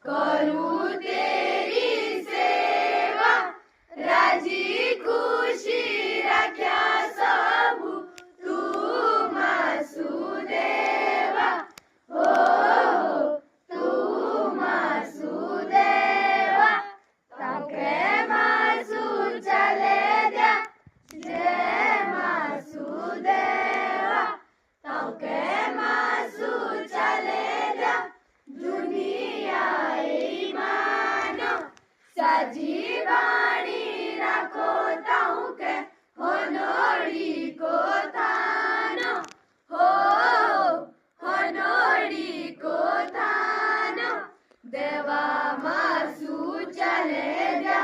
करूं तेरी सेवा, राजी खुशी रख्या सबू तू मासुदेवा, हो तू मासुदेवा, ताके मासू चले द्या जय मासुदेवा, ताके मासू चले द्या दुनिया ईमानो, साजी बाणी राखो ताऊ के होनोड़ी को थानो, हो होनोड़ी को थानो, देवा मासू चले द्या